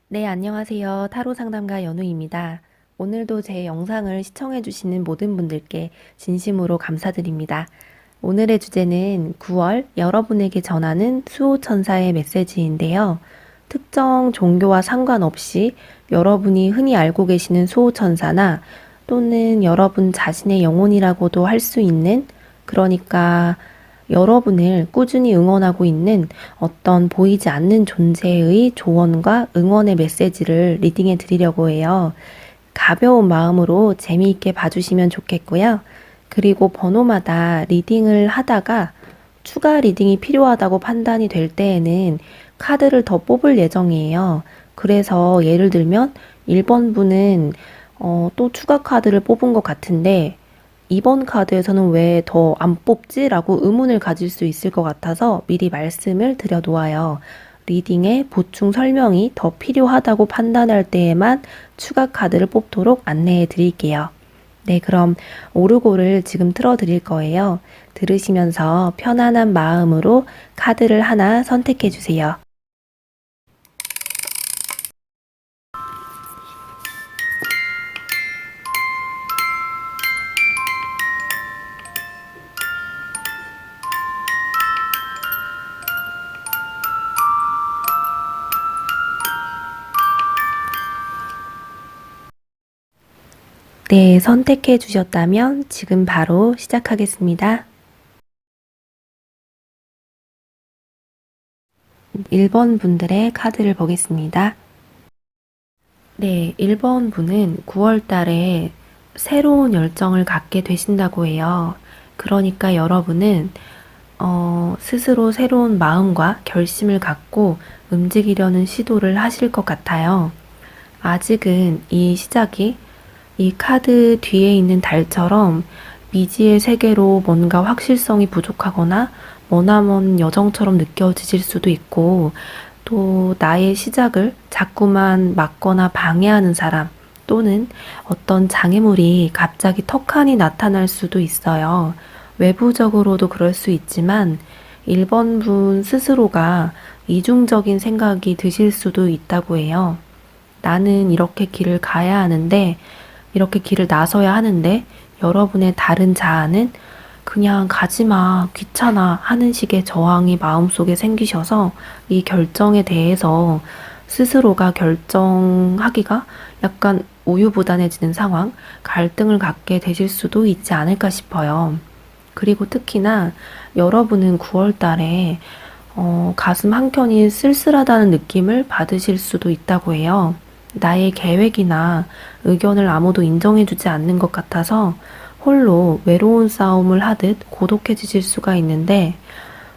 네, 안녕하세요. 타로 상담가 연우입니다. 오늘도 제 영상을 시청해주시는 모든 분들께 진심으로 감사드립니다. 오늘의 주제는 9월 여러분에게 전하는 수호천사의 메시지인데요. 특정 종교와 상관없이 여러분이 흔히 알고 계시는 수호천사나 또는 여러분 자신의 영혼이라고도 할 수 있는, 그러니까 여러분을 꾸준히 응원하고 있는 어떤 보이지 않는 존재의 조언과 응원의 메시지를 리딩해 드리려고 해요. 가벼운 마음으로 재미있게 봐주시면 좋겠고요. 그리고 번호마다 리딩을 하다가 추가 리딩이 필요하다고 판단이 될 때에는 카드를 더 뽑을 예정이에요. 그래서 예를 들면 1번 분은 또 추가 카드를 뽑은 것 같은데 2번 카드에서는 왜 더 안 뽑지? 라고 의문을 가질 수 있을 것 같아서 미리 말씀을 드려 놓아요. 리딩에 보충 설명이 더 필요하다고 판단할 때에만 추가 카드를 뽑도록 안내해 드릴게요. 네, 그럼 오르골을 지금 틀어 드릴 거예요. 들으시면서 편안한 마음으로 카드를 하나 선택해 주세요. 네, 선택해 주셨다면 지금 바로 시작하겠습니다. 1번 분들의 카드를 보겠습니다. 네, 1번 분은 9월 달에 새로운 열정을 갖게 되신다고 해요. 그러니까 여러분은 스스로 새로운 마음과 결심을 갖고 움직이려는 시도를 하실 것 같아요. 아직은 이 시작이 이 카드 뒤에 있는 달처럼 미지의 세계로 뭔가 확실성이 부족하거나 머나먼 여정처럼 느껴지실 수도 있고, 또 나의 시작을 자꾸만 막거나 방해하는 사람 또는 어떤 장애물이 갑자기 턱하니 나타날 수도 있어요. 외부적으로도 그럴 수 있지만 1번 분 스스로가 이중적인 생각이 드실 수도 있다고 해요. 나는 이렇게 길을 가야 하는데, 이렇게 길을 나서야 하는데, 여러분의 다른 자아는 그냥 가지 마, 귀찮아 하는 식의 저항이 마음속에 생기셔서 이 결정에 대해서 스스로가 결정하기가 약간 우유부단해지는 상황, 갈등을 갖게 되실 수도 있지 않을까 싶어요. 그리고 특히나 여러분은 9월 달에 가슴 한켠이 쓸쓸하다는 느낌을 받으실 수도 있다고 해요. 나의 계획이나 의견을 아무도 인정해주지 않는 것 같아서 홀로 외로운 싸움을 하듯 고독해지실 수가 있는데,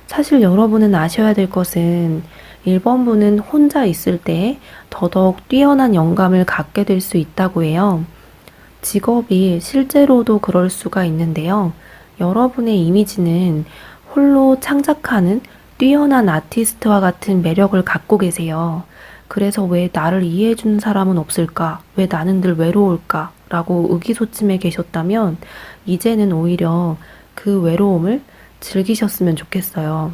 사실 여러분은 아셔야 될 것은 1번 분은 혼자 있을 때 더더욱 뛰어난 영감을 갖게 될 수 있다고 해요. 직업이 실제로도 그럴 수가 있는데요. 여러분의 이미지는 홀로 창작하는 뛰어난 아티스트와 같은 매력을 갖고 계세요. 그래서 왜 나를 이해해주는 사람은 없을까? 왜 나는 늘 외로울까? 라고 의기소침해 계셨다면 이제는 오히려 그 외로움을 즐기셨으면 좋겠어요.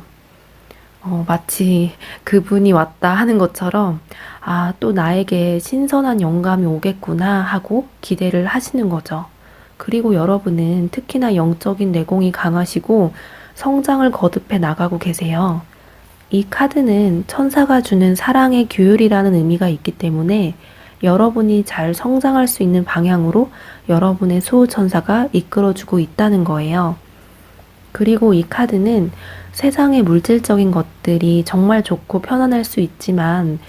마치 그분이 왔다 하는 것처럼, 아, 또 나에게 신선한 영감이 오겠구나 하고 기대를 하시는 거죠. 그리고 여러분은 특히나 영적인 내공이 강하시고 성장을 거듭해 나가고 계세요. 이 카드는 천사가 주는 사랑의 규율이라는 의미가 있기 때문에 여러분이 잘 성장할 수 있는 방향으로 여러분의 수호천사가 이끌어주고 있다는 거예요. 그리고 이 카드는 세상의 물질적인 것들이 정말 좋고 편안할 수 있지만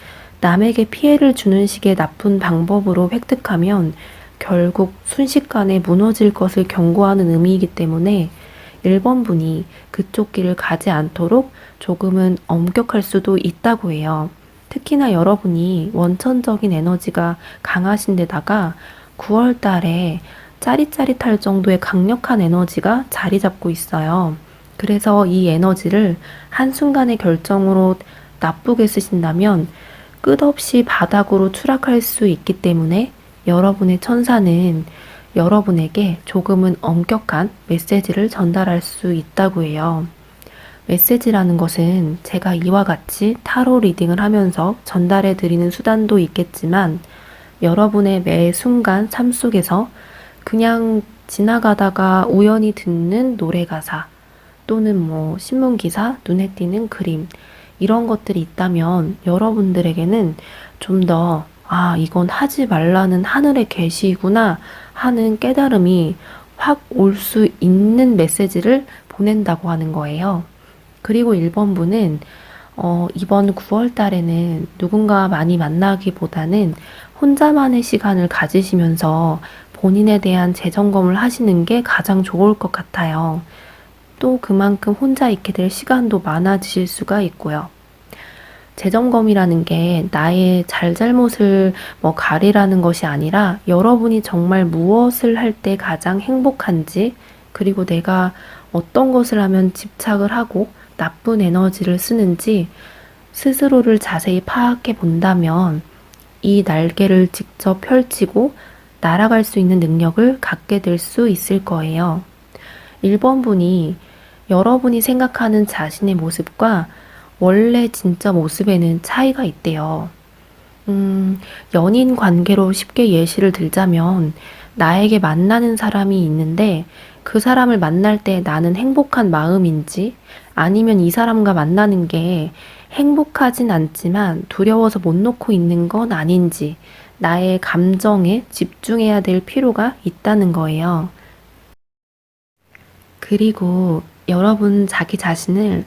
남에게 피해를 주는 식의 나쁜 방법으로 획득하면 결국 순식간에 무너질 것을 경고하는 의미이기 때문에 1번 분이 그쪽 길을 가지 않도록 조금은 엄격할 수도 있다고 해요. 특히나 여러분이 원천적인 에너지가 강하신 데다가 9월 달에 짜릿짜릿할 정도의 강력한 에너지가 자리 잡고 있어요. 그래서 이 에너지를 한순간의 결정으로 나쁘게 쓰신다면 끝없이 바닥으로 추락할 수 있기 때문에 여러분의 천사는 여러분에게 조금은 엄격한 메시지를 전달할 수 있다고 해요. 메시지라는 것은 제가 이와 같이 타로 리딩을 하면서 전달해 드리는 수단도 있겠지만 여러분의 매 순간 삶 속에서 그냥 지나가다가 우연히 듣는 노래 가사 또는 뭐 신문 기사, 눈에 띄는 그림 이런 것들이 있다면 여러분들에게는 좀 더 이건 하지 말라는 하늘의 계시구나 하는 깨달음이 확 올 수 있는 메시지를 보낸다고 하는 거예요. 그리고 1번분은 이번 9월 달에는 누군가 많이 만나기보다는 혼자만의 시간을 가지시면서 본인에 대한 재점검을 하시는 게 가장 좋을 것 같아요. 또 그만큼 혼자 있게 될 시간도 많아지실 수가 있고요. 재점검이라는 게 나의 잘잘못을 가리라는 것이 아니라 여러분이 정말 무엇을 할 때 가장 행복한지 그리고 내가 어떤 것을 하면 집착을 하고 나쁜 에너지를 쓰는지 스스로를 자세히 파악해 본다면 이 날개를 직접 펼치고 날아갈 수 있는 능력을 갖게 될 수 있을 거예요. 1번분이 여러분이 생각하는 자신의 모습과 원래 진짜 모습에는 차이가 있대요. 연인 관계로 쉽게 예시를 들자면 나에게 만나는 사람이 있는데 그 사람을 만날 때 나는 행복한 마음인지 아니면 이 사람과 만나는 게 행복하진 않지만 두려워서 못 놓고 있는 건 아닌지 나의 감정에 집중해야 될 필요가 있다는 거예요. 그리고 여러분 자기 자신을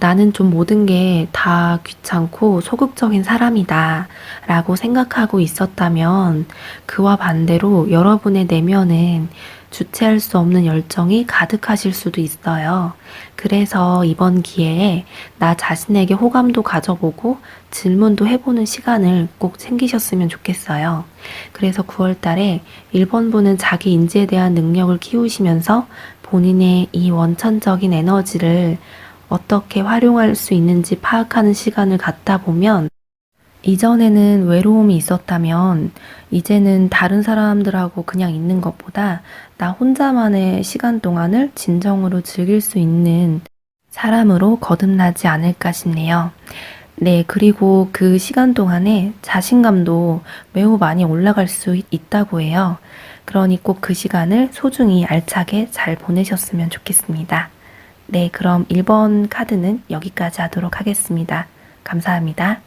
나는 좀 모든 게 다 귀찮고 소극적인 사람이다 라고 생각하고 있었다면 그와 반대로 여러분의 내면은 주체할 수 없는 열정이 가득하실 수도 있어요. 그래서 이번 기회에 나 자신에게 호감도 가져보고 질문도 해보는 시간을 꼭 챙기셨으면 좋겠어요. 그래서 9월 달에 1번분은 자기 인지에 대한 능력을 키우시면서 본인의 이 원천적인 에너지를 어떻게 활용할 수 있는지 파악하는 시간을 갖다 보면 이전에는 외로움이 있었다면 이제는 다른 사람들하고 그냥 있는 것보다 나 혼자만의 시간 동안을 진정으로 즐길 수 있는 사람으로 거듭나지 않을까 싶네요. 네, 그리고 그 시간 동안에 자신감도 매우 많이 올라갈 수 있다고 해요. 그러니 꼭 그 시간을 소중히 알차게 잘 보내셨으면 좋겠습니다. 네, 그럼 1번 카드는 여기까지 하도록 하겠습니다. 감사합니다.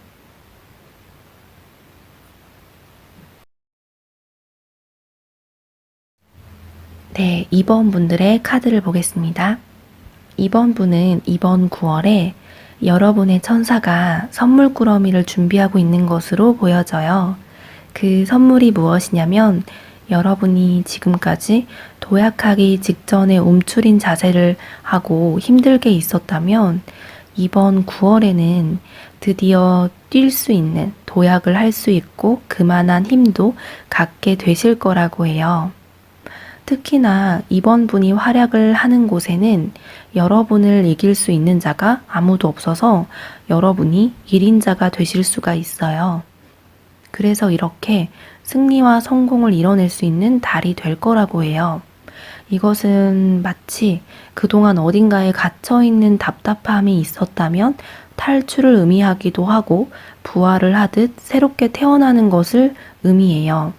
네, 2번 분들의 카드를 보겠습니다. 2번 분은 이번 9월에 여러분의 천사가 선물 꾸러미를 준비하고 있는 것으로 보여져요. 그 선물이 무엇이냐면 여러분이 지금까지 도약하기 직전에 움츠린 자세를 하고 힘들게 있었다면 이번 9월에는 드디어 뛸 수 있는 도약을 할 수 있고 그만한 힘도 갖게 되실 거라고 해요. 특히나 이번 분이 활약을 하는 곳에는 여러분을 이길 수 있는 자가 아무도 없어서 여러분이 1인자가 되실 수가 있어요. 그래서 이렇게 승리와 성공을 이뤄낼 수 있는 달이 될 거라고 해요. 이것은 마치 그동안 어딘가에 갇혀있는 답답함이 있었다면 탈출을 의미하기도 하고 부활을 하듯 새롭게 태어나는 것을 의미해요.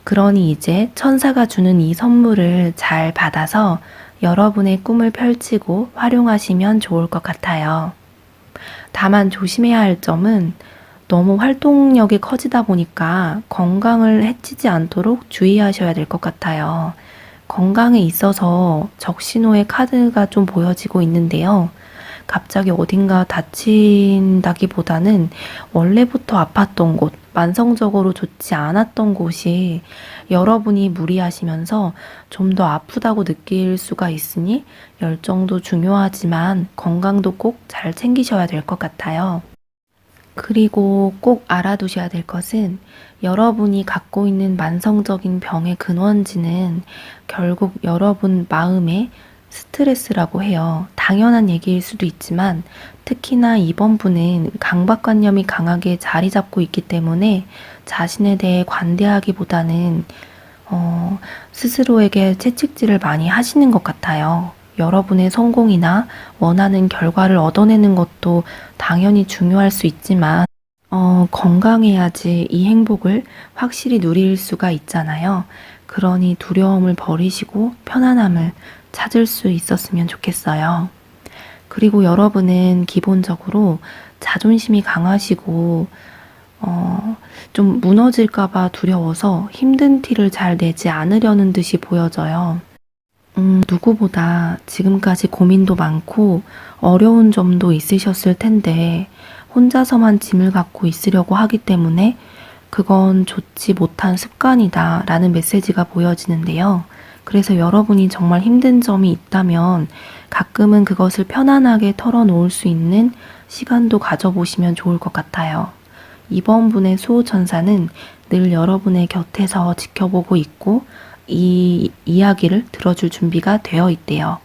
그러니 이제 천사가 주는 이 선물을 잘 받아서 여러분의 꿈을 펼치고 활용하시면 좋을 것 같아요. 다만 조심해야 할 점은 너무 활동력이 커지다 보니까 건강을 해치지 않도록 주의하셔야 될 것 같아요. 건강에 있어서 적신호의 카드가 좀 보여지고 있는데요. 갑자기 어딘가 다친다기보다는 원래부터 아팠던 곳, 만성적으로 좋지 않았던 곳이 여러분이 무리하시면서 좀 더 아프다고 느낄 수가 있으니 열정도 중요하지만 건강도 꼭 잘 챙기셔야 될 것 같아요. 그리고 꼭 알아두셔야 될 것은 여러분이 갖고 있는 만성적인 병의 근원지는 결국 여러분 마음의 스트레스라고 해요. 당연한 얘기일 수도 있지만 특히나 이번 분은 강박관념이 강하게 자리 잡고 있기 때문에 자신에 대해 관대하기보다는 스스로에게 채찍질을 많이 하시는 것 같아요. 여러분의 성공이나 원하는 결과를 얻어내는 것도 당연히 중요할 수 있지만, 건강해야지 이 행복을 확실히 누릴 수가 있잖아요. 그러니 두려움을 버리시고 편안함을 찾을 수 있었으면 좋겠어요. 그리고 여러분은 기본적으로 자존심이 강하시고, 좀 무너질까봐 두려워서 힘든 티를 잘 내지 않으려는 듯이 보여져요. 누구보다 지금까지 고민도 많고 어려운 점도 있으셨을 텐데 혼자서만 짐을 갖고 있으려고 하기 때문에 그건 좋지 못한 습관이다 라는 메시지가 보여지는데요. 그래서 여러분이 정말 힘든 점이 있다면 가끔은 그것을 편안하게 털어놓을 수 있는 시간도 가져보시면 좋을 것 같아요. 이번 분의 수호천사는 늘 여러분의 곁에서 지켜보고 있고 이 이야기를 들어줄 준비가 되어 있대요.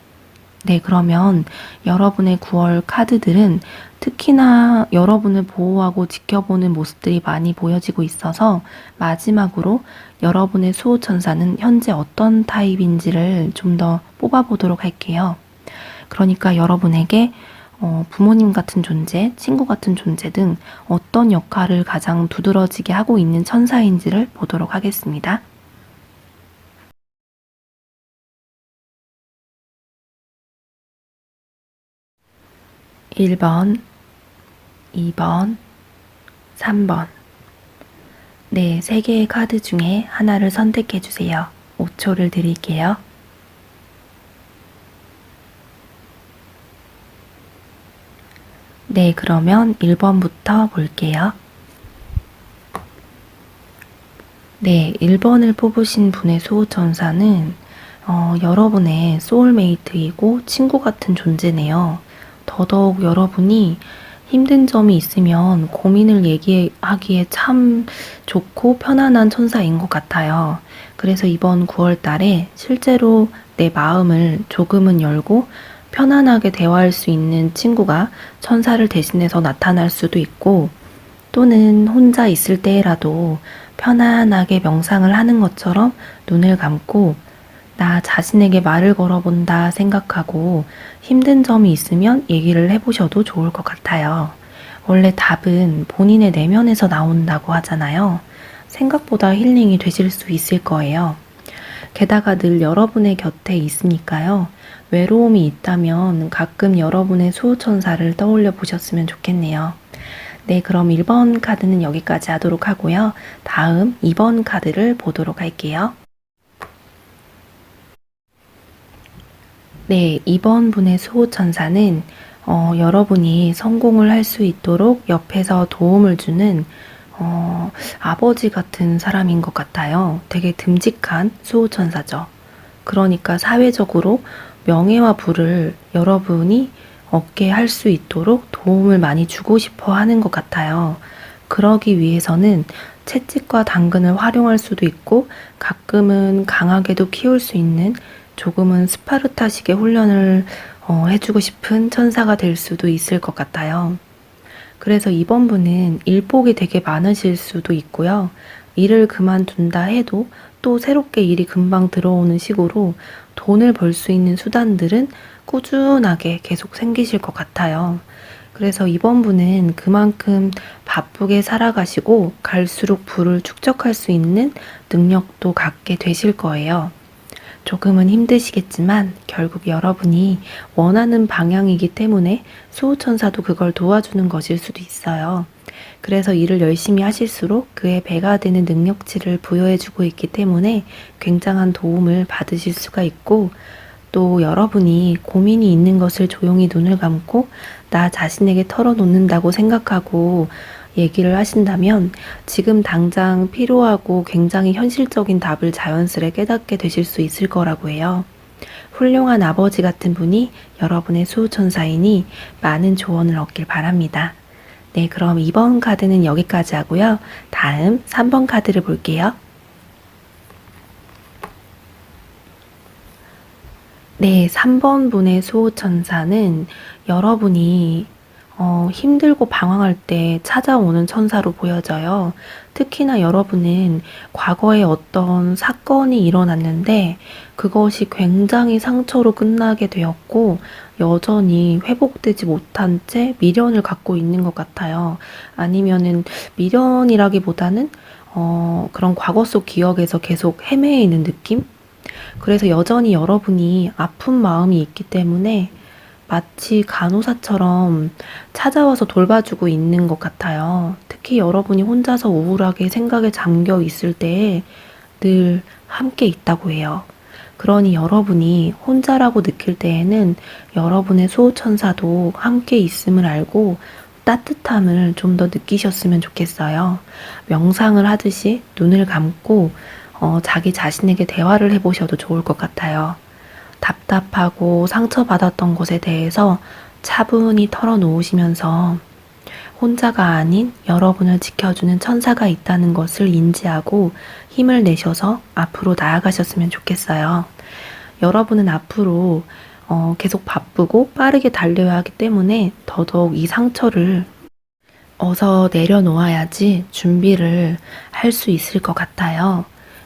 네, 그러면 여러분의 9월 카드들은 특히나 여러분을 보호하고 지켜보는 모습들이 많이 보여지고 있어서 마지막으로 여러분의 수호천사는 현재 어떤 타입인지를 좀 더 뽑아보도록 할게요. 그러니까 여러분에게 부모님 같은 존재, 친구 같은 존재 등 어떤 역할을 가장 두드러지게 하고 있는 천사인지를 보도록 하겠습니다. 1번, 2번, 3번. 네, 3개의 카드 중에 하나를 선택해 주세요. 5초를 드릴게요. 네, 그러면 1번부터 볼게요. 네, 1번을 뽑으신 분의 수호천사는 여러분의 소울메이트이고 친구 같은 존재네요. 더더욱 여러분이 힘든 점이 있으면 고민을 얘기하기에 참 좋고 편안한 천사인 것 같아요. 그래서 이번 9월 달에 실제로 내 마음을 조금은 열고 편안하게 대화할 수 있는 친구가 천사를 대신해서 나타날 수도 있고, 또는 혼자 있을 때라도 편안하게 명상을 하는 것처럼 눈을 감고 나 자신에게 말을 걸어본다 생각하고 힘든 점이 있으면 얘기를 해보셔도 좋을 것 같아요. 원래 답은 본인의 내면에서 나온다고 하잖아요. 생각보다 힐링이 되실 수 있을 거예요. 게다가 늘 여러분의 곁에 있으니까요. 외로움이 있다면 가끔 여러분의 수호천사를 떠올려 보셨으면 좋겠네요. 네, 그럼 1번 카드는 여기까지 하도록 하고요. 다음 2번 카드를 보도록 할게요. 네, 2번 분의 수호천사는 여러분이 성공을 할 수 있도록 옆에서 도움을 주는 아버지 같은 사람인 것 같아요. 되게 듬직한 수호천사죠. 그러니까 사회적으로 명예와 부를 여러분이 얻게 할 수 있도록 도움을 많이 주고 싶어 하는 것 같아요. 그러기 위해서는 채찍과 당근을 활용할 수도 있고 가끔은 강하게도 키울 수 있는 조금은 스파르타식의 훈련을 해주고 싶은 천사가 될 수도 있을 것 같아요. 그래서 이번 분은 일복이 되게 많으실 수도 있고요. 일을 그만둔다 해도 또 새롭게 일이 금방 들어오는 식으로 돈을 벌 수 있는 수단들은 꾸준하게 계속 생기실 것 같아요. 그래서 이번 분은 그만큼 바쁘게 살아가시고 갈수록 부를 축적할 수 있는 능력도 갖게 되실 거예요. 조금은 힘드시겠지만 결국 여러분이 원하는 방향이기 때문에 수호천사도 그걸 도와주는 것일 수도 있어요. 그래서 일을 열심히 하실수록 그에 배가 되는 능력치를 부여해주고 있기 때문에 굉장한 도움을 받으실 수가 있고, 또 여러분이 고민이 있는 것을 조용히 눈을 감고 나 자신에게 털어놓는다고 생각하고 얘기를 하신다면 지금 당장 필요하고 굉장히 현실적인 답을 자연스레 깨닫게 되실 수 있을 거라고 해요. 훌륭한 아버지 같은 분이 여러분의 수호천사이니 많은 조언을 얻길 바랍니다. 네, 그럼 2번 카드는 여기까지 하고요. 다음 3번 카드를 볼게요. 네, 3번 분의 수호천사는 여러분이 힘들고 방황할 때 찾아오는 천사로 보여져요. 특히나 여러분은 과거에 어떤 사건이 일어났는데 그것이 굉장히 상처로 끝나게 되었고 여전히 회복되지 못한 채 미련을 갖고 있는 것 같아요. 아니면은 미련이라기보다는 그런 과거 속 기억에서 계속 헤매어 있는 느낌? 그래서 여전히 여러분이 아픈 마음이 있기 때문에 마치 간호사처럼 찾아와서 돌봐주고 있는 것 같아요. 특히 여러분이 혼자서 우울하게 생각에 잠겨 있을 때에 늘 함께 있다고 해요. 그러니 여러분이 혼자라고 느낄 때에는 여러분의 수호천사도 함께 있음을 알고 따뜻함을 좀 더 느끼셨으면 좋겠어요. 명상을 하듯이 눈을 감고 자기 자신에게 대화를 해보셔도 좋을 것 같아요. 답답하고 상처받았던 것에 대해서 차분히 털어놓으시면서 혼자가 아닌 여러분을 지켜주는 천사가 있다는 것을 인지하고 힘을 내셔서 앞으로 나아가셨으면 좋겠어요. 여러분은 앞으로 계속 바쁘고 빠르게 달려야 하기 때문에 더더욱 이 상처를 어서 내려놓아야지 준비를 할 수 있을 것 같아요.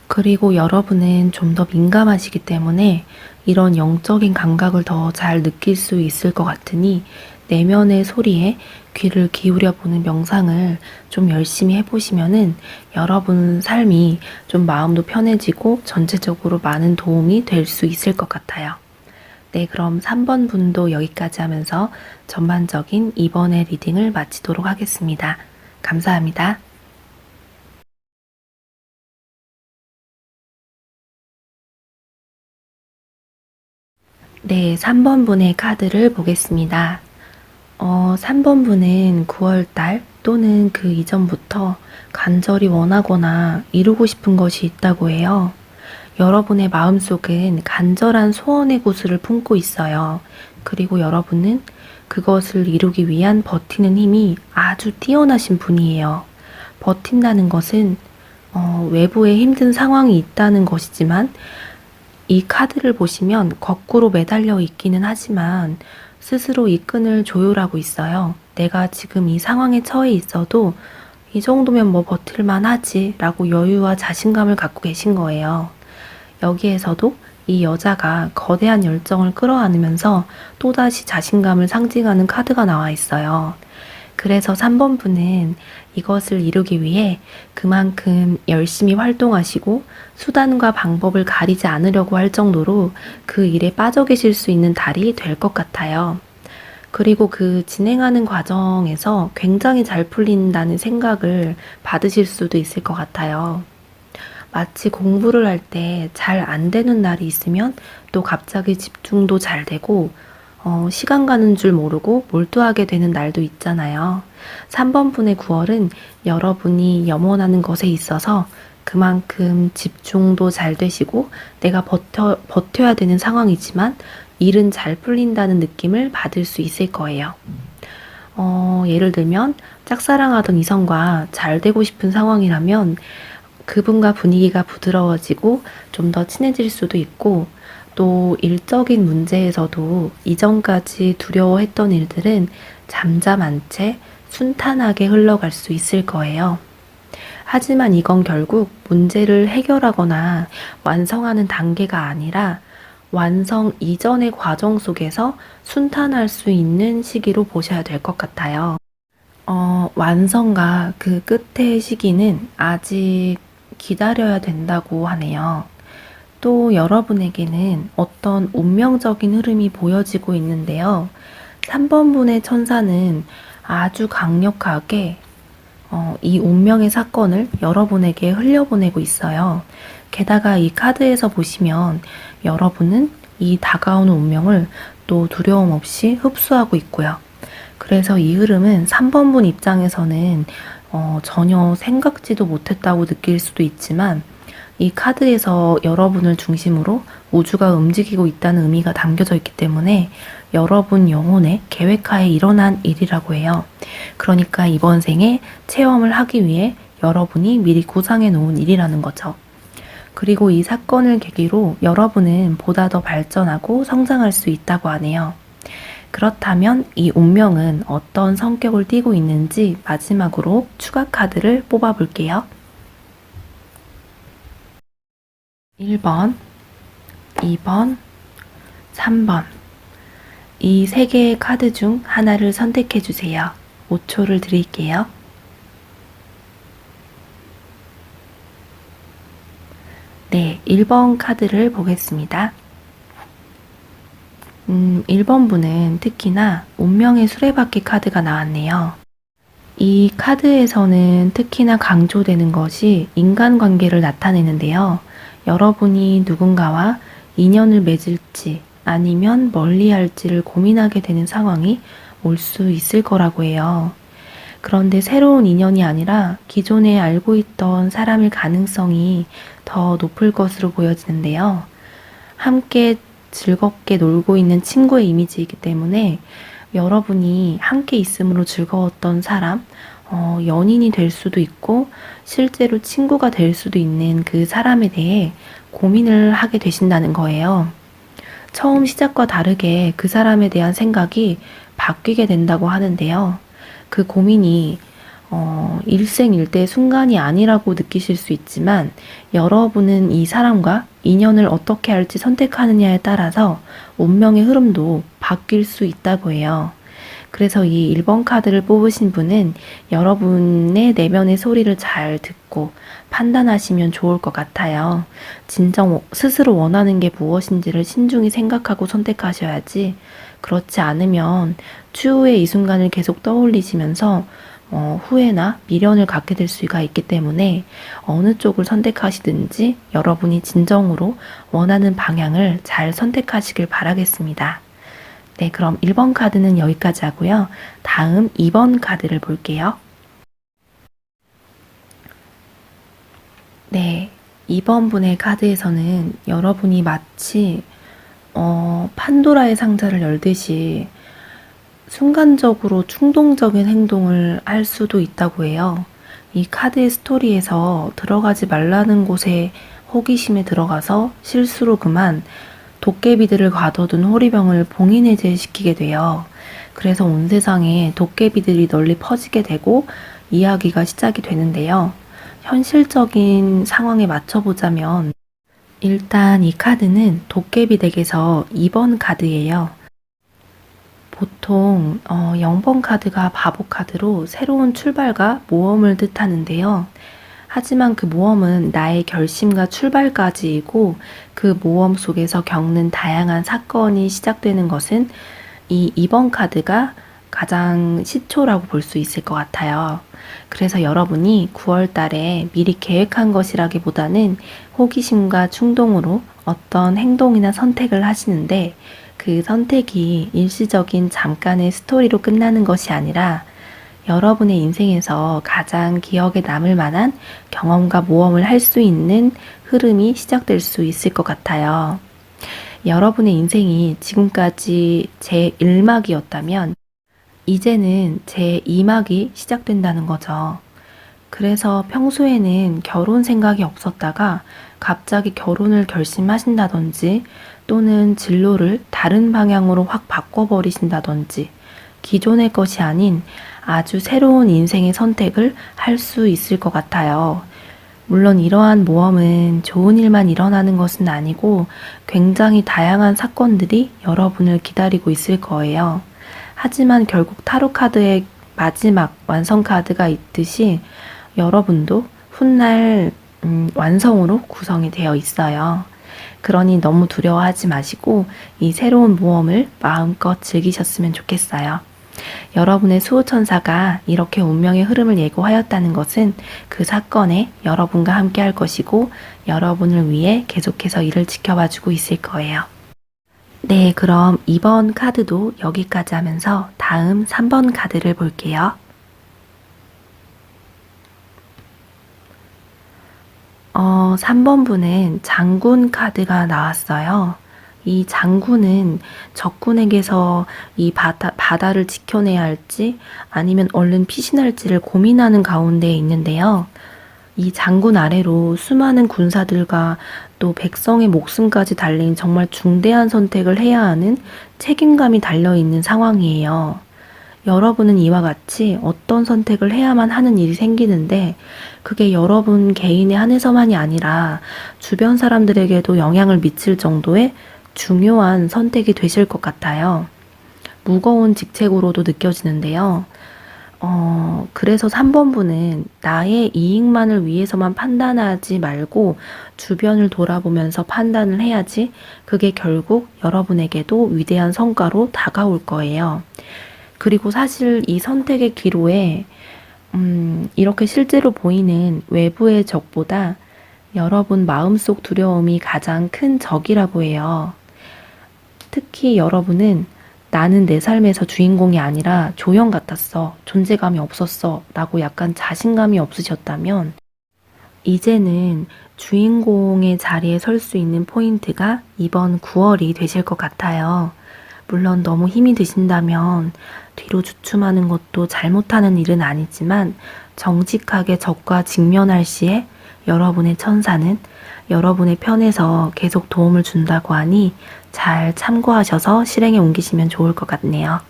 그리고 여러분은 좀 더 민감하시기 때문에 이런 영적인 감각을 더 잘 느낄 수 있을 것 같으니 내면의 소리에 귀를 기울여 보는 명상을 좀 열심히 해보시면은 여러분 삶이 좀 마음도 편해지고 전체적으로 많은 도움이 될 수 있을 것 같아요. 네, 그럼 3번 분도 여기까지 하면서 전반적인 이번의 리딩을 마치도록 하겠습니다. 감사합니다. 네, 3번 분의 카드를 보겠습니다. 3번 분은 9월달 또는 그 이전부터 간절히 원하거나 이루고 싶은 것이 있다고 해요. 여러분의 마음속은 간절한 소원의 구슬을 품고 있어요. 그리고 여러분은 그것을 이루기 위한 버티는 힘이 아주 뛰어나신 분이에요. 버틴다는 것은 외부에 힘든 상황이 있다는 것이지만 이 카드를 보시면 거꾸로 매달려 있기는 하지만 스스로 이 끈을 조율하고 있어요. 내가 지금 이 상황에 처해 있어도 이 정도면 뭐 버틸만 하지 라고 여유와 자신감을 갖고 계신 거예요. 여기에서도 이 여자가 거대한 열정을 끌어안으면서 또다시 자신감을 상징하는 카드가 나와 있어요. 그래서 3번 분은 이것을 이루기 위해 그만큼 열심히 활동하시고 수단과 방법을 가리지 않으려고 할 정도로 그 일에 빠져 계실 수 있는 달이 될 것 같아요. 그리고 그 진행하는 과정에서 굉장히 잘 풀린다는 생각을 받으실 수도 있을 것 같아요. 마치 공부를 할 때 잘 안 되는 날이 있으면 또 갑자기 집중도 잘 되고 시간 가는 줄 모르고 몰두하게 되는 날도 있잖아요. 3번 분의 9월은 여러분이 염원하는 것에 있어서 그만큼 집중도 잘 되시고 내가 버텨야 되는 상황이지만 일은 잘 풀린다는 느낌을 받을 수 있을 거예요. 예를 들면 짝사랑하던 이성과 잘 되고 싶은 상황이라면 그분과 분위기가 부드러워지고 좀 더 친해질 수도 있고 또 일적인 문제에서도 이전까지 두려워했던 일들은 잠잠한 채 순탄하게 흘러갈 수 있을 거예요. 하지만 이건 결국 문제를 해결하거나 완성하는 단계가 아니라 완성 이전의 과정 속에서 순탄할 수 있는 시기로 보셔야 될 것 같아요. 완성과 그 끝의 시기는 아직 기다려야 된다고 하네요. 또 여러분에게는 어떤 운명적인 흐름이 보여지고 있는데요. 3번 분의 천사는 아주 강력하게 이 운명의 사건을 여러분에게 흘려보내고 있어요. 게다가 이 카드에서 보시면 여러분은 이 다가오는 운명을 또 두려움 없이 흡수하고 있고요. 그래서 이 흐름은 3번 분 입장에서는 전혀 생각지도 못했다고 느낄 수도 있지만 이 카드에서 여러분을 중심으로 우주가 움직이고 있다는 의미가 담겨져 있기 때문에 여러분 영혼의 계획하에 일어난 일이라고 해요. 그러니까 이번 생에 체험을 하기 위해 여러분이 미리 구상해 놓은 일이라는 거죠. 그리고 이 사건을 계기로 여러분은 보다 더 발전하고 성장할 수 있다고 하네요. 그렇다면 이 운명은 어떤 성격을 띠고 있는지 마지막으로 추가 카드를 뽑아 볼게요. 1번, 2번, 3번. 이 세 개의 카드 중 하나를 선택해 주세요. 5초를 드릴게요. 네, 1번 카드를 보겠습니다. 1번 분은 특히나 운명의 수레바퀴 카드가 나왔네요. 이 카드에서는 특히나 강조되는 것이 인간관계를 나타내는데요. 여러분이 누군가와 인연을 맺을지 아니면 멀리할지를 고민하게 되는 상황이 올 수 있을 거라고 해요. 그런데 새로운 인연이 아니라 기존에 알고 있던 사람일 가능성이 더 높을 것으로 보여지는데요. 함께 즐겁게 놀고 있는 친구의 이미지이기 때문에 여러분이 함께 있음으로 즐거웠던 사람, 연인이 될 수도 있고 실제로 친구가 될 수도 있는 그 사람에 대해 고민을 하게 되신다는 거예요. 처음 시작과 다르게 그 사람에 대한 생각이 바뀌게 된다고 하는데요. 그 고민이 일생일대 순간이 아니라고 느끼실 수 있지만 여러분은 이 사람과 인연을 어떻게 할지 선택하느냐에 따라서 운명의 흐름도 바뀔 수 있다고 해요. 그래서 이 1번 카드를 뽑으신 분은 여러분의 내면의 소리를 잘 듣고 판단하시면 좋을 것 같아요. 진정 스스로 원하는 게 무엇인지를 신중히 생각하고 선택하셔야지, 그렇지 않으면 추후의 이 순간을 계속 떠올리시면서 후회나 미련을 갖게 될 수가 있기 때문에 어느 쪽을 선택하시든지 여러분이 진정으로 원하는 방향을 잘 선택하시길 바라겠습니다. 네, 그럼 1번 카드는 여기까지 하고요. 다음 2번 카드를 볼게요. 네, 2번 분의 카드에서는 여러분이 마치 판도라의 상자를 열듯이 순간적으로 충동적인 행동을 할 수도 있다고 해요. 이 카드의 스토리에서 들어가지 말라는 곳에 호기심에 들어가서 실수로 그만 도깨비들을 가둬둔 호리병을 봉인해제시키게 돼요. 그래서 온 세상에 도깨비들이 널리 퍼지게 되고 이야기가 시작이 되는데요. 현실적인 상황에 맞춰보자면 일단 이 카드는 도깨비 덱에서 2번 카드예요. 보통 0번 카드가 바보 카드로 새로운 출발과 모험을 뜻하는데요. 하지만 그 모험은 나의 결심과 출발까지이고 그 모험 속에서 겪는 다양한 사건이 시작되는 것은 이 2번 카드가 가장 시초라고 볼 수 있을 것 같아요. 그래서 여러분이 9월 달에 미리 계획한 것이라기보다는 호기심과 충동으로 어떤 행동이나 선택을 하시는데 그 선택이 일시적인 잠깐의 스토리로 끝나는 것이 아니라 여러분의 인생에서 가장 기억에 남을 만한 경험과 모험을 할 수 있는 흐름이 시작될 수 있을 것 같아요. 여러분의 인생이 지금까지 제 1막이었다면 이제는 제 2막이 시작된다는 거죠. 그래서 평소에는 결혼 생각이 없었다가 갑자기 결혼을 결심하신다든지 또는 진로를 다른 방향으로 확 바꿔버리신다든지 기존의 것이 아닌 아주 새로운 인생의 선택을 할 수 있을 것 같아요. 물론 이러한 모험은 좋은 일만 일어나는 것은 아니고 굉장히 다양한 사건들이 여러분을 기다리고 있을 거예요. 하지만 결국 타로 카드의 마지막 완성 카드가 있듯이 여러분도 훗날 완성으로 구성이 되어 있어요. 그러니 너무 두려워하지 마시고 이 새로운 모험을 마음껏 즐기셨으면 좋겠어요. 여러분의 수호천사가 이렇게 운명의 흐름을 예고하였다는 것은 그 사건에 여러분과 함께 할 것이고 여러분을 위해 계속해서 이를 지켜봐주고 있을 거예요. 네, 그럼 2번 카드도 여기까지 하면서 다음 3번 카드를 볼게요. 3번 분은 장군 카드가 나왔어요. 이 장군은 적군에게서 이 바다를 지켜내야 할지 아니면 얼른 피신할지를 고민하는 가운데 있는데요. 이 장군 아래로 수많은 군사들과 또 백성의 목숨까지 달린 정말 중대한 선택을 해야 하는 책임감이 달려있는 상황이에요. 여러분은 이와 같이 어떤 선택을 해야만 하는 일이 생기는데 그게 여러분 개인에 한해서만이 아니라 주변 사람들에게도 영향을 미칠 정도의 중요한 선택이 되실 것 같아요. 무거운 직책으로도 느껴지는데요. 그래서 3번분은 나의 이익만을 위해서만 판단하지 말고 주변을 돌아보면서 판단을 해야지 그게 결국 여러분에게도 위대한 성과로 다가올 거예요. 그리고 사실 이 선택의 기로에 이렇게 실제로 보이는 외부의 적보다 여러분 마음속 두려움이 가장 큰 적이라고 해요. 특히 여러분은 나는 내 삶에서 주인공이 아니라 조형 같았어, 존재감이 없었어 라고 약간 자신감이 없으셨다면 이제는 주인공의 자리에 설 수 있는 포인트가 이번 9월이 되실 것 같아요. 물론 너무 힘이 드신다면 뒤로 주춤하는 것도 잘못하는 일은 아니지만 정직하게 적과 직면할 시에 여러분의 천사는 여러분의 편에서 계속 도움을 준다고 하니 잘 참고하셔서 실행에 옮기시면 좋을 것 같네요.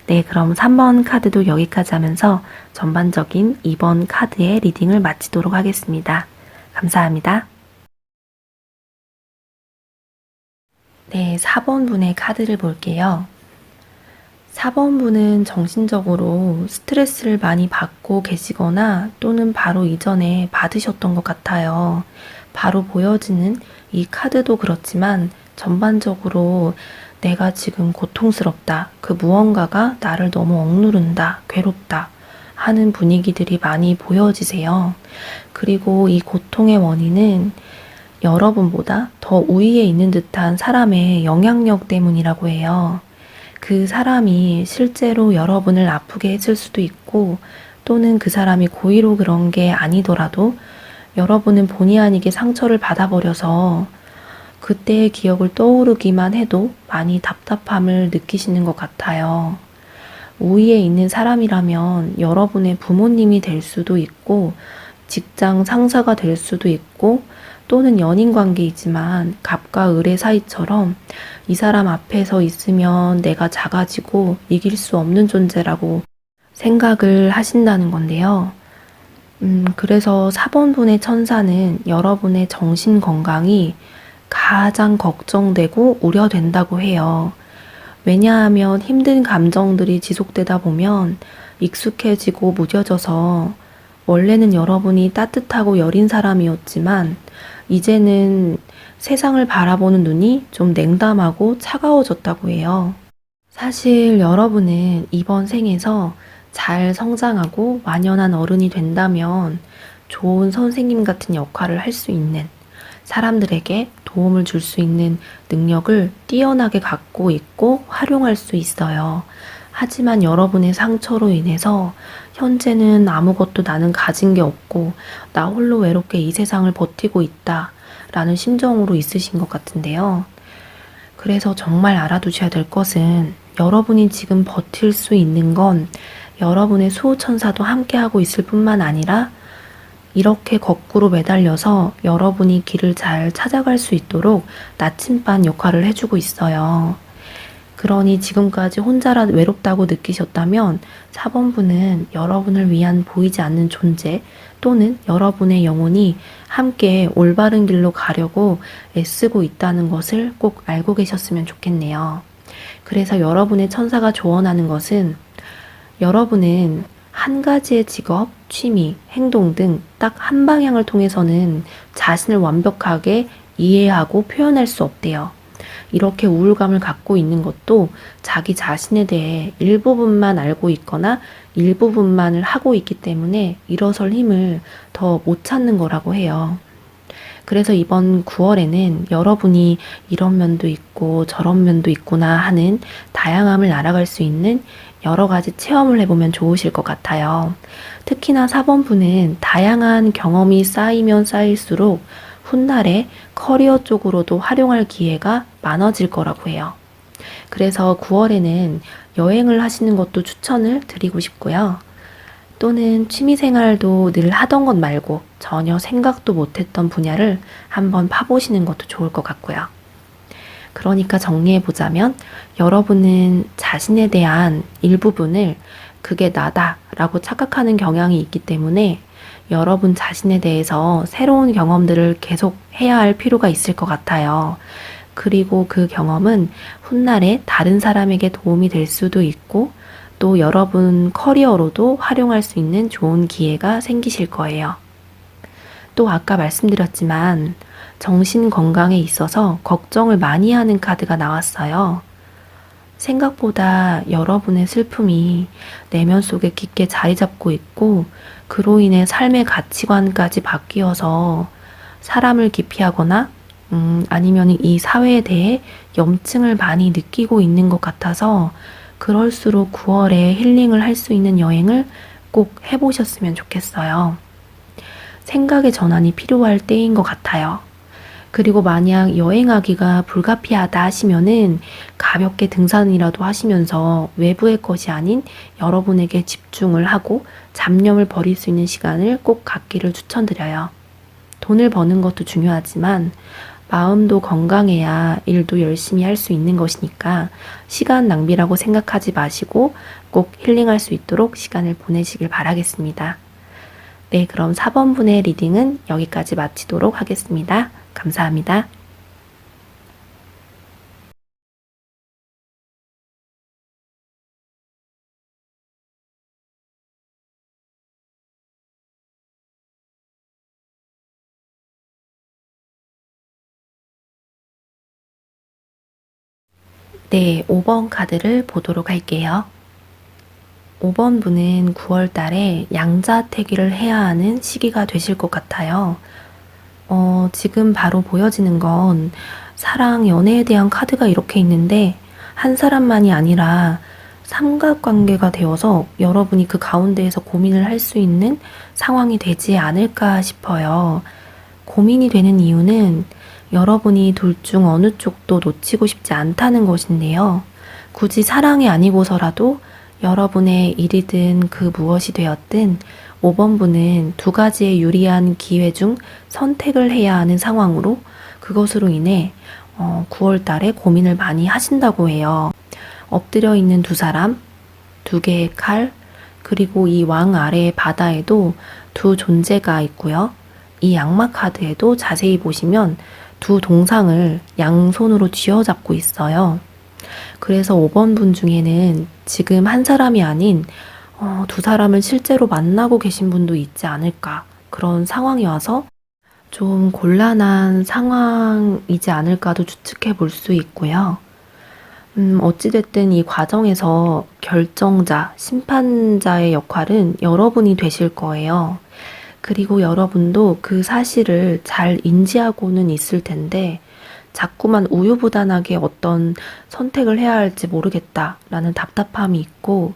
네, 그럼 3번 카드도 여기까지 하면서 전반적인 2번 카드의 리딩을 마치도록 하겠습니다. 감사합니다. 네, 4번 분의 카드를 볼게요. 4번 분은 정신적으로 스트레스를 많이 받고 계시거나 또는 바로 이전에 받으셨던 것 같아요. 바로 보여지는 이 카드도 그렇지만 전반적으로 내가 지금 고통스럽다, 그 무언가가 나를 너무 억누른다, 괴롭다 하는 분위기들이 많이 보여지세요. 그리고 이 고통의 원인은 여러분보다 더 우위에 있는 듯한 사람의 영향력 때문이라고 해요. 그 사람이 실제로 여러분을 아프게 했을 수도 있고 또는 그 사람이 고의로 그런 게 아니더라도 여러분은 본의 아니게 상처를 받아버려서 그때의 기억을 떠오르기만 해도 많이 답답함을 느끼시는 것 같아요. 우위에 있는 사람이라면 여러분의 부모님이 될 수도 있고 직장 상사가 될 수도 있고 또는 연인 관계이지만 갑과 을의 사이처럼 이 사람 앞에서 있으면 내가 작아지고 이길 수 없는 존재라고 생각을 하신다는 건데요. 그래서 4번 분의 천사는 여러분의 정신 건강이 가장 걱정되고 우려된다고 해요. 왜냐하면 힘든 감정들이 지속되다 보면 익숙해지고 무뎌져서 원래는 여러분이 따뜻하고 여린 사람이었지만 이제는 세상을 바라보는 눈이 좀 냉담하고 차가워졌다고 해요. 사실 여러분은 이번 생에서 잘 성장하고 완연한 어른이 된다면 좋은 선생님 같은 역할을 할 수 있는, 사람들에게 도움을 줄 수 있는 능력을 뛰어나게 갖고 있고 활용할 수 있어요. 하지만 여러분의 상처로 인해서 현재는 아무것도 나는 가진 게 없고 나 홀로 외롭게 이 세상을 버티고 있다 라는 심정으로 있으신 것 같은데요. 그래서 정말 알아두셔야 될 것은 여러분이 지금 버틸 수 있는 건 여러분의 수호천사도 함께하고 있을 뿐만 아니라 이렇게 거꾸로 매달려서 여러분이 길을 잘 찾아갈 수 있도록 나침반 역할을 해주고 있어요. 그러니 지금까지 혼자라 외롭다고 느끼셨다면 4번분은 여러분을 위한 보이지 않는 존재 또는 여러분의 영혼이 함께 올바른 길로 가려고 애쓰고 있다는 것을 꼭 알고 계셨으면 좋겠네요. 그래서 여러분의 천사가 조언하는 것은 여러분은 한 가지의 직업, 취미, 행동 등 딱 한 방향을 통해서는 자신을 완벽하게 이해하고 표현할 수 없대요. 이렇게 우울감을 갖고 있는 것도 자기 자신에 대해 일부분만 알고 있거나 일부분만을 하고 있기 때문에 일어설 힘을 더 못 찾는 거라고 해요. 그래서 이번 9월에는 여러분이 이런 면도 있고 저런 면도 있구나 하는 다양함을 알아갈 수 있는 여러 가지 체험을 해보면 좋으실 것 같아요. 특히나 4번분은 다양한 경험이 쌓이면 쌓일수록 훗날에 커리어 쪽으로도 활용할 기회가 많아질 거라고 해요. 그래서 9월에는 여행을 하시는 것도 추천을 드리고 싶고요. 또는 취미생활도 늘 하던 것 말고 전혀 생각도 못했던 분야를 한번 파보시는 것도 좋을 것 같고요. 그러니까 정리해보자면 여러분은 자신에 대한 일부분을 그게 나다라고 착각하는 경향이 있기 때문에 여러분 자신에 대해서 새로운 경험들을 계속 해야 할 필요가 있을 것 같아요. 그리고 그 경험은 훗날에 다른 사람에게 도움이 될 수도 있고 또 여러분 커리어로도 활용할 수 있는 좋은 기회가 생기실 거예요. 또 아까 말씀드렸지만 정신 건강에 있어서 걱정을 많이 하는 카드가 나왔어요. 생각보다 여러분의 슬픔이 내면 속에 깊게 자리 잡고 있고 그로 인해 삶의 가치관까지 바뀌어서 사람을 기피하거나 아니면 이 사회에 대해 염증을 많이 느끼고 있는 것 같아서 그럴수록 9월에 힐링을 할 수 있는 여행을 꼭 해보셨으면 좋겠어요. 생각의 전환이 필요할 때인 것 같아요. 그리고 만약 여행하기가 불가피하다 하시면은 가볍게 등산이라도 하시면서 외부의 것이 아닌 여러분에게 집중을 하고 잡념을 버릴 수 있는 시간을 꼭 갖기를 추천드려요. 돈을 버는 것도 중요하지만 마음도 건강해야 일도 열심히 할 수 있는 것이니까 시간 낭비라고 생각하지 마시고 꼭 힐링할 수 있도록 시간을 보내시길 바라겠습니다. 네, 그럼 4번분의 리딩은 여기까지 마치도록 하겠습니다. 감사합니다. 네, 5번 카드를 보도록 할게요. 5번 분은 9월 달에 양자택일을 해야 하는 시기가 되실 것 같아요. 지금 바로 보여지는 건 사랑, 연애에 대한 카드가 이렇게 있는데 한 사람만이 아니라 삼각관계가 되어서 여러분이 그 가운데에서 고민을 할 수 있는 상황이 되지 않을까 싶어요. 고민이 되는 이유는 여러분이 둘 중 어느 쪽도 놓치고 싶지 않다는 것인데요. 굳이 사랑이 아니고서라도 여러분의 일이든 그 무엇이 되었든 5번 분은 두 가지의 유리한 기회 중 선택을 해야 하는 상황으로 그것으로 인해 9월 달에 고민을 많이 하신다고 해요. 엎드려 있는 두 사람, 두 개의 칼, 그리고 이 왕 아래의 바다에도 두 존재가 있고요. 이 악마 카드에도 자세히 보시면 두 동상을 양손으로 쥐어잡고 있어요. 그래서 5번 분 중에는 지금 한 사람이 아닌 두 사람을 실제로 만나고 계신 분도 있지 않을까. 그런 상황이 와서 좀 곤란한 상황이지 않을까도 추측해 볼 수 있고요. 어찌됐든 이 과정에서 결정자, 심판자의 역할은 여러분이 되실 거예요. 그리고 여러분도 그 사실을 잘 인지하고는 있을 텐데 자꾸만 우유부단하게 어떤 선택을 해야 할지 모르겠다라는 답답함이 있고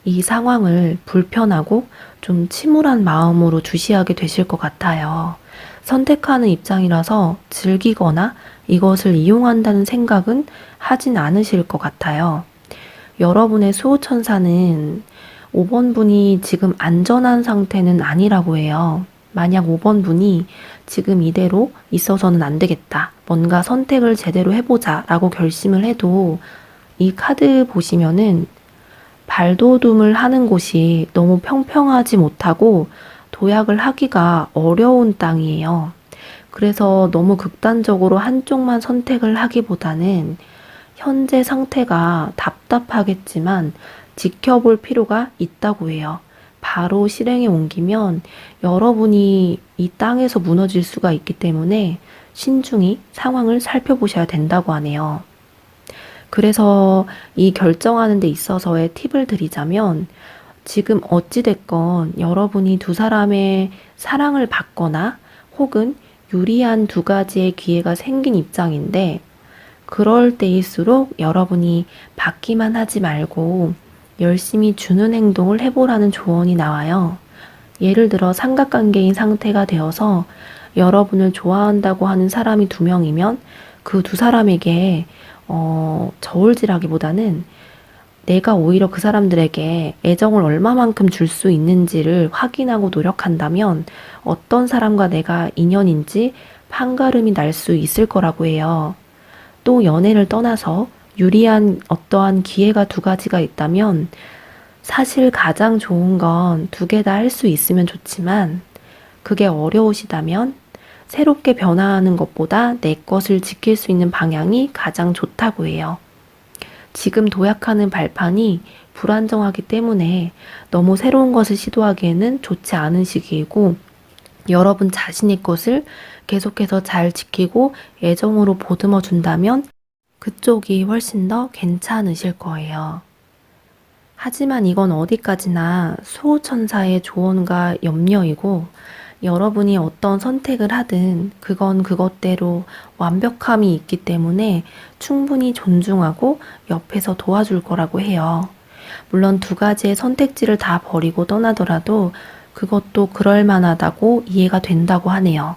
이 상황을 불편하고 좀 침울한 마음으로 주시하게 되실 것 같아요. 선택하는 입장이라서 즐기거나 이것을 이용한다는 생각은 하진 않으실 것 같아요. 여러분의 수호천사는 5번 분이 지금 안전한 상태는 아니라고 해요. 만약 5번 분이 지금 이대로 있어서는 안 되겠다. 뭔가 선택을 제대로 해보자 라고 결심을 해도 이 카드 보시면은 발돋움을 하는 곳이 너무 평평하지 못하고 도약을 하기가 어려운 땅이에요. 그래서 너무 극단적으로 한쪽만 선택을 하기보다는 현재 상태가 답답하겠지만 지켜볼 필요가 있다고 해요. 바로 실행에 옮기면 여러분이 이 땅에서 무너질 수가 있기 때문에 신중히 상황을 살펴보셔야 된다고 하네요. 그래서 이 결정하는 데 있어서의 팁을 드리자면 지금 어찌됐건 여러분이 두 사람의 사랑을 받거나 혹은 유리한 두 가지의 기회가 생긴 입장인데 그럴 때일수록 여러분이 받기만 하지 말고 열심히 주는 행동을 해보라는 조언이 나와요. 예를 들어 삼각관계인 상태가 되어서 여러분을 좋아한다고 하는 사람이 두 명이면 그 두 사람에게 저울질하기보다는 내가 오히려 그 사람들에게 애정을 얼마만큼 줄 수 있는지를 확인하고 노력한다면 어떤 사람과 내가 인연인지 판가름이 날 수 있을 거라고 해요. 또 연애를 떠나서 유리한 어떠한 기회가 두 가지가 있다면 사실 가장 좋은 건 두 개 다 할 수 있으면 좋지만 그게 어려우시다면 새롭게 변화하는 것보다 내 것을 지킬 수 있는 방향이 가장 좋다고 해요. 지금 도약하는 발판이 불안정하기 때문에 너무 새로운 것을 시도하기에는 좋지 않은 시기이고 여러분 자신의 것을 계속해서 잘 지키고 애정으로 보듬어 준다면 그쪽이 훨씬 더 괜찮으실 거예요. 하지만 이건 어디까지나 수호천사의 조언과 염려이고 여러분이 어떤 선택을 하든 그건 그것대로 완벽함이 있기 때문에 충분히 존중하고 옆에서 도와줄 거라고 해요. 물론 두 가지의 선택지를 다 버리고 떠나더라도 그것도 그럴 만하다고 이해가 된다고 하네요.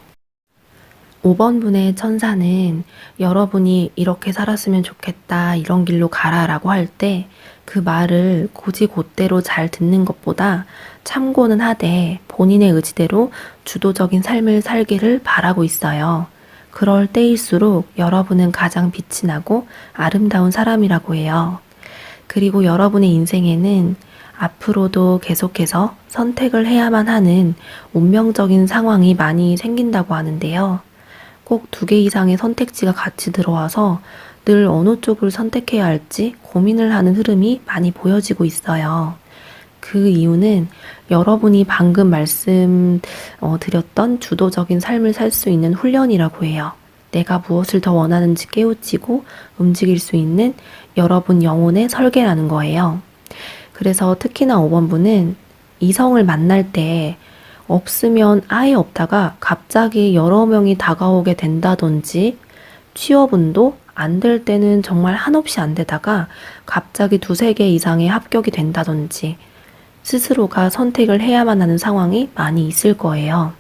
5번 분의 천사는 여러분이 이렇게 살았으면 좋겠다, 이런 길로 가라라고 할 때 그 말을 곧이곧대로 잘 듣는 것보다 참고는 하되 본인의 의지대로 주도적인 삶을 살기를 바라고 있어요. 그럴 때일수록 여러분은 가장 빛이 나고 아름다운 사람이라고 해요. 그리고 여러분의 인생에는 앞으로도 계속해서 선택을 해야만 하는 운명적인 상황이 많이 생긴다고 하는데요. 꼭 두 개 이상의 선택지가 같이 들어와서 늘 어느 쪽을 선택해야 할지 고민을 하는 흐름이 많이 보여지고 있어요. 그 이유는 여러분이 방금 드렸던 주도적인 삶을 살 수 있는 훈련이라고 해요. 내가 무엇을 더 원하는지 깨우치고 움직일 수 있는 여러분 영혼의 설계라는 거예요. 그래서 특히나 5번 분은 이성을 만날 때 없으면 아예 없다가 갑자기 여러 명이 다가오게 된다든지 취업운도 안 될 때는 정말 한없이 안 되다가 갑자기 두세 개 이상의 합격이 된다든지 스스로가 선택을 해야만 하는 상황이 많이 있을 거예요.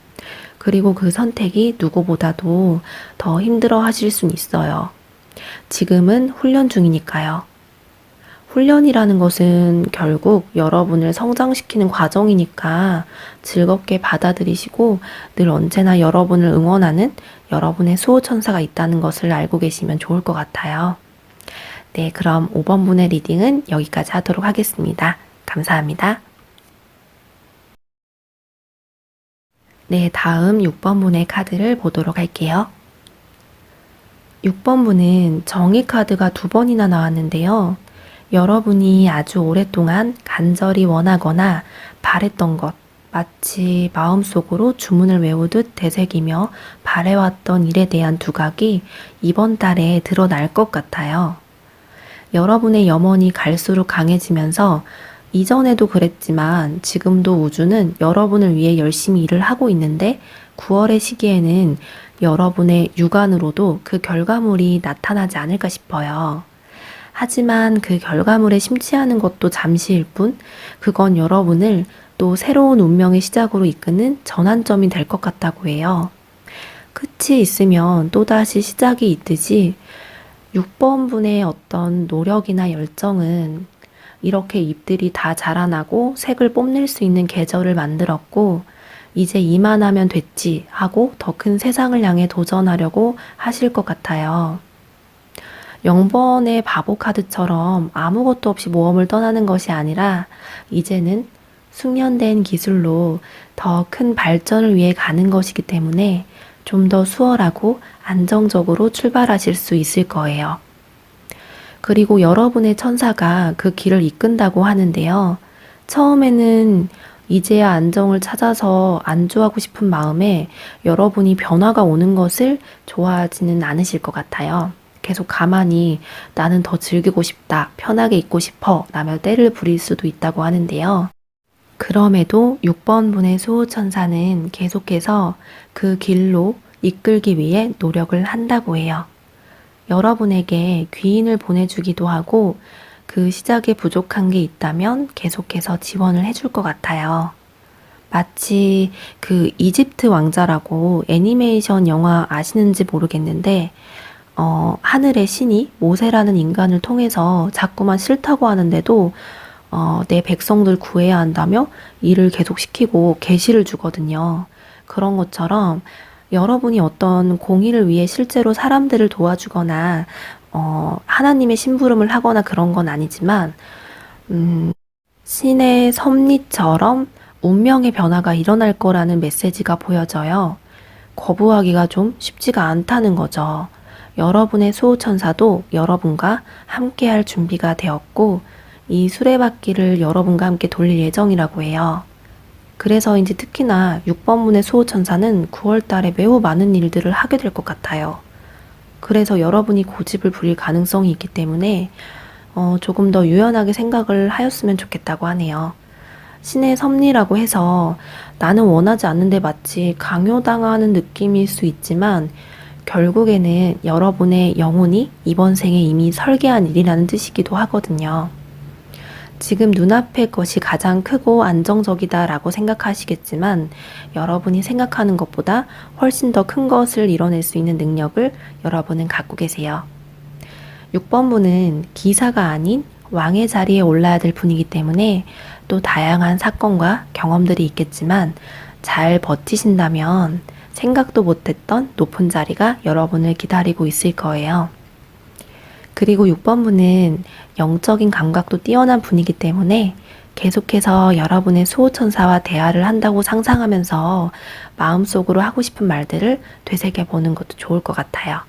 그리고 그 선택이 누구보다도 더 힘들어 하실 순 있어요. 지금은 훈련 중이니까요. 훈련이라는 것은 결국 여러분을 성장시키는 과정이니까 즐겁게 받아들이시고 늘 언제나 여러분을 응원하는 여러분의 수호천사가 있다는 것을 알고 계시면 좋을 것 같아요. 네, 그럼 5번 분의 리딩은 여기까지 하도록 하겠습니다. 감사합니다. 네, 다음 6번 분의 카드를 보도록 할게요. 6번 분은 정의 카드가 두 번이나 나왔는데요. 여러분이 아주 오랫동안 간절히 원하거나 바랬던 것, 마치 마음속으로 주문을 외우듯 되새기며 바래왔던 일에 대한 두각이 이번 달에 드러날 것 같아요. 여러분의 염원이 갈수록 강해지면서 이전에도 그랬지만 지금도 우주는 여러분을 위해 열심히 일을 하고 있는데 9월의 시기에는 여러분의 육안으로도 그 결과물이 나타나지 않을까 싶어요. 하지만 그 결과물에 심취하는 것도 잠시일 뿐, 그건 여러분을 또 새로운 운명의 시작으로 이끄는 전환점이 될 것 같다고 해요. 끝이 있으면 또다시 시작이 있듯이 6번 분의 어떤 노력이나 열정은 이렇게 잎들이 다 자라나고 색을 뽐낼 수 있는 계절을 만들었고, 이제 이만하면 됐지 하고 더 큰 세상을 향해 도전하려고 하실 것 같아요. 0번의 바보 카드처럼 아무것도 없이 모험을 떠나는 것이 아니라 이제는 숙련된 기술로 더 큰 발전을 위해 가는 것이기 때문에 좀 더 수월하고 안정적으로 출발하실 수 있을 거예요. 그리고 여러분의 천사가 그 길을 이끈다고 하는데요. 처음에는 이제야 안정을 찾아서 안주하고 싶은 마음에 여러분이 변화가 오는 것을 좋아하지는 않으실 것 같아요. 계속 가만히 나는 더 즐기고 싶다, 편하게 있고 싶어 라며 떼를 부릴 수도 있다고 하는데요. 그럼에도 6번 분의 수호천사는 계속해서 그 길로 이끌기 위해 노력을 한다고 해요. 여러분에게 귀인을 보내주기도 하고 그 시작에 부족한 게 있다면 계속해서 지원을 해줄 것 같아요. 마치 그 이집트 왕자라고 애니메이션 영화 아시는지 모르겠는데 하늘의 신이 모세라는 인간을 통해서 자꾸만 싫다고 하는데도 내 백성들 구해야 한다며 일을 계속 시키고 계시를 주거든요. 그런 것처럼 여러분이 어떤 공의를 위해 실제로 사람들을 도와주거나 하나님의 심부름을 하거나 그런 건 아니지만 신의 섭리처럼 운명의 변화가 일어날 거라는 메시지가 보여져요. 거부하기가 좀 쉽지가 않다는 거죠. 여러분의 수호천사도 여러분과 함께 할 준비가 되었고, 이 수레바퀴를 여러분과 함께 돌릴 예정이라고 해요. 그래서인지 특히나 6번문의 수호천사는 9월 달에 매우 많은 일들을 하게 될 것 같아요. 그래서 여러분이 고집을 부릴 가능성이 있기 때문에 조금 더 유연하게 생각을 하였으면 좋겠다고 하네요. 신의 섭리라고 해서 나는 원하지 않는데 마치 강요당하는 느낌일 수 있지만 결국에는 여러분의 영혼이 이번 생에 이미 설계한 일이라는 뜻이기도 하거든요. 지금 눈앞의 것이 가장 크고 안정적이다라고 생각하시겠지만 여러분이 생각하는 것보다 훨씬 더 큰 것을 이뤄낼 수 있는 능력을 여러분은 갖고 계세요. 6번분은 기사가 아닌 왕의 자리에 올라야 될 분이기 때문에 또 다양한 사건과 경험들이 있겠지만 잘 버티신다면 생각도 못했던 높은 자리가 여러분을 기다리고 있을 거예요. 그리고 6번분은 영적인 감각도 뛰어난 분이기 때문에 계속해서 여러분의 수호천사와 대화를 한다고 상상하면서 마음속으로 하고 싶은 말들을 되새겨 보는 것도 좋을 것 같아요.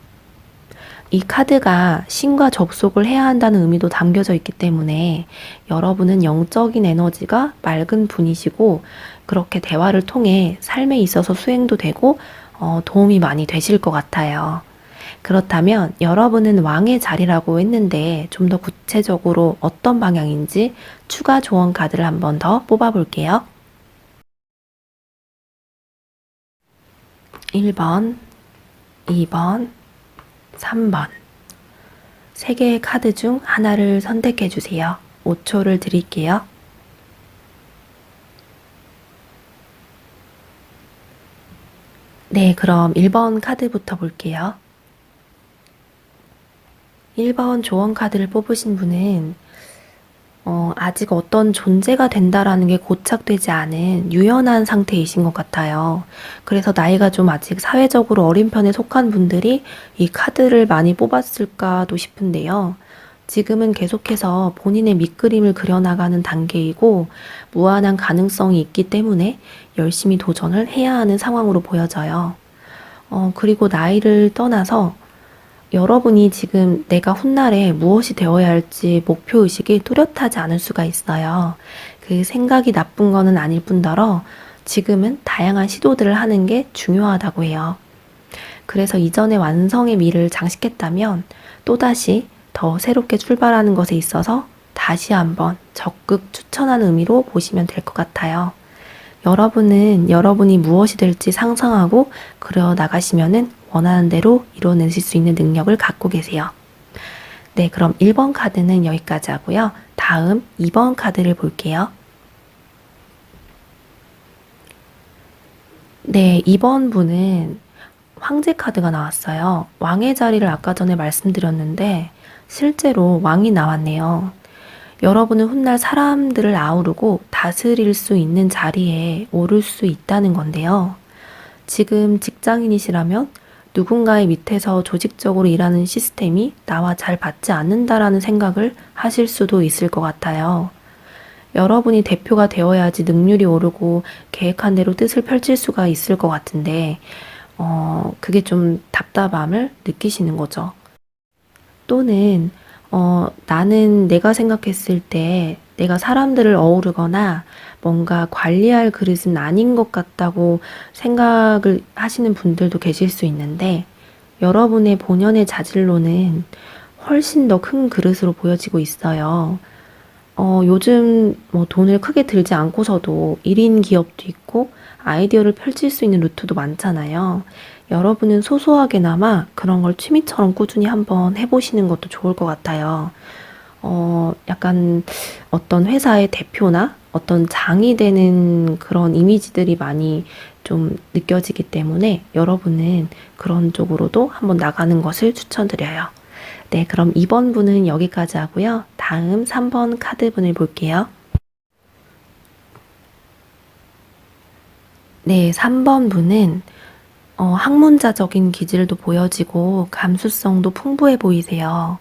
이 카드가 신과 접속을 해야 한다는 의미도 담겨져 있기 때문에 여러분은 영적인 에너지가 맑은 분이시고 그렇게 대화를 통해 삶에 있어서 수행도 되고 도움이 많이 되실 것 같아요. 그렇다면 여러분은 왕의 자리라고 했는데 좀 더 구체적으로 어떤 방향인지 추가 조언 카드를 한 번 더 뽑아 볼게요. 1번, 2번, 3번. 3개의 카드 중 하나를 선택해 주세요. 5초를 드릴게요. 네, 그럼 1번 카드부터 볼게요. 1번 조언 카드를 뽑으신 분은 아직 어떤 존재가 된다라는 게 고착되지 않은 유연한 상태이신 것 같아요. 그래서 나이가 좀 아직 사회적으로 어린 편에 속한 분들이 이 카드를 많이 뽑았을까도 싶은데요. 지금은 계속해서 본인의 밑그림을 그려나가는 단계이고 무한한 가능성이 있기 때문에 열심히 도전을 해야 하는 상황으로 보여져요. 그리고 나이를 떠나서 여러분이 지금 내가 훗날에 무엇이 되어야 할지 목표의식이 뚜렷하지 않을 수가 있어요. 그 생각이 나쁜 거는 아닐 뿐더러 지금은 다양한 시도들을 하는 게 중요하다고 해요. 그래서 이전의 완성의 미를 장식했다면 또다시 더 새롭게 출발하는 것에 있어서 다시 한번 적극 추천하는 의미로 보시면 될 것 같아요. 여러분은 여러분이 무엇이 될지 상상하고 그려 나가시면은 원하는 대로 이뤄내실 수 있는 능력을 갖고 계세요. 네, 그럼 1번 카드는 여기까지 하고요. 다음 2번 카드를 볼게요. 네, 2번 분은 황제 카드가 나왔어요. 왕의 자리를 아까 전에 말씀드렸는데 실제로 왕이 나왔네요. 여러분은 훗날 사람들을 아우르고 다스릴 수 있는 자리에 오를 수 있다는 건데요. 지금 직장인이시라면 누군가의 밑에서 조직적으로 일하는 시스템이 나와 잘 맞지 않는다라는 생각을 하실 수도 있을 것 같아요. 여러분이 대표가 되어야지 능률이 오르고 계획한 대로 뜻을 펼칠 수가 있을 것 같은데 그게 좀 답답함을 느끼시는 거죠. 또는 나는 내가 생각했을 때 내가 사람들을 어우르거나 뭔가 관리할 그릇은 아닌 것 같다고 생각을 하시는 분들도 계실 수 있는데 여러분의 본연의 자질로는 훨씬 더 큰 그릇으로 보여지고 있어요. 요즘 뭐 돈을 크게 들지 않고서도 1인 기업도 있고 아이디어를 펼칠 수 있는 루트도 많잖아요. 여러분은 소소하게나마 그런 걸 취미처럼 꾸준히 한번 해보시는 것도 좋을 것 같아요. 약간 어떤 회사의 대표나 어떤 장이 되는 그런 이미지들이 많이 좀 느껴지기 때문에 여러분은 그런 쪽으로도 한번 나가는 것을 추천드려요. 네, 그럼 2번 분은 여기까지 하고요. 다음 3번 카드 분을 볼게요. 네, 3번 분은 학문자적인 기질도 보여지고 감수성도 풍부해 보이세요.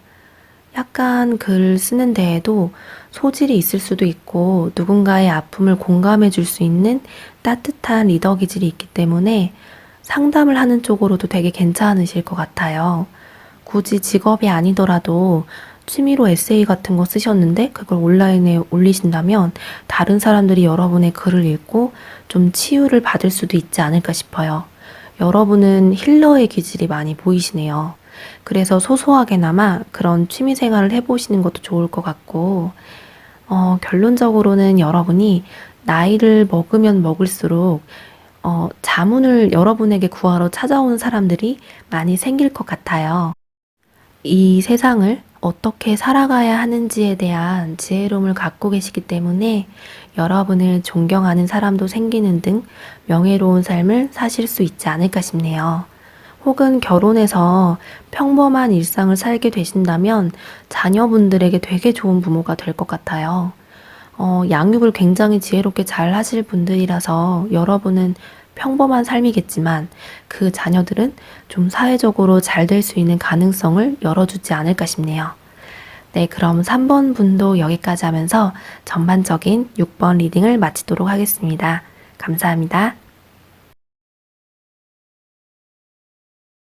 약간 글 쓰는 데에도 소질이 있을 수도 있고 누군가의 아픔을 공감해 줄 수 있는 따뜻한 리더 기질이 있기 때문에 상담을 하는 쪽으로도 되게 괜찮으실 것 같아요. 굳이 직업이 아니더라도 취미로 에세이 같은 거 쓰셨는데 그걸 온라인에 올리신다면 다른 사람들이 여러분의 글을 읽고 좀 치유를 받을 수도 있지 않을까 싶어요. 여러분은 힐러의 기질이 많이 보이시네요. 그래서 소소하게나마 그런 취미 생활을 해보시는 것도 좋을 것 같고, 결론적으로는 여러분이 나이를 먹으면 먹을수록 자문을 여러분에게 구하러 찾아오는 사람들이 많이 생길 것 같아요. 이 세상을 어떻게 살아가야 하는지에 대한 지혜로움을 갖고 계시기 때문에 여러분을 존경하는 사람도 생기는 등 명예로운 삶을 사실 수 있지 않을까 싶네요. 혹은 결혼해서 평범한 일상을 살게 되신다면 자녀분들에게 되게 좋은 부모가 될 것 같아요. 양육을 굉장히 지혜롭게 잘 하실 분들이라서 여러분은 평범한 삶이겠지만 그 자녀들은 좀 사회적으로 잘 될 수 있는 가능성을 열어주지 않을까 싶네요. 네, 그럼 3번 분도 여기까지 하면서 전반적인 6번 리딩을 마치도록 하겠습니다. 감사합니다.